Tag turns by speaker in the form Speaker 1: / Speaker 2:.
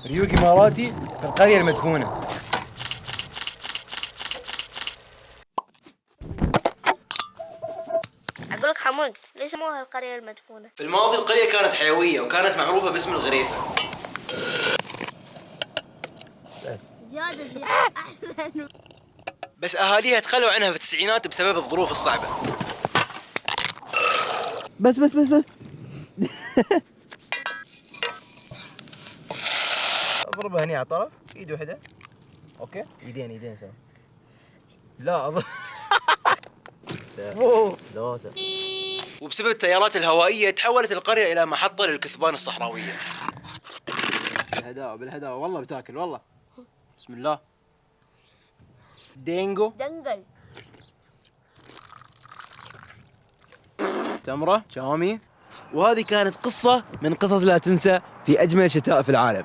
Speaker 1: ريوق إماراتي في القرية المدفونة.
Speaker 2: أقول لك حمود، ليش سموها القرية المدفونة؟
Speaker 1: في الماضي القرية كانت حيوية وكانت معروفة باسم الغريفة.
Speaker 2: زيادة أحسن.
Speaker 1: بس أهاليها تخلوا عنها في التسعينات بسبب الظروف الصعبة.
Speaker 3: بس
Speaker 1: اضربها هني على طرف، ايد واحدة. اوكي، ايدين سوا. لا اضرب. ثلاثة. وبسبب التيارات الهوائية تحولت القرية إلى محطة للكثبان الصحراوية. بالهداوة والله بتاكل والله. بسم الله. دينجو.
Speaker 2: دنقل.
Speaker 1: تمرة شامي. وهذه كانت قصة من قصص لا تنسى في أجمل شتاء في العالم.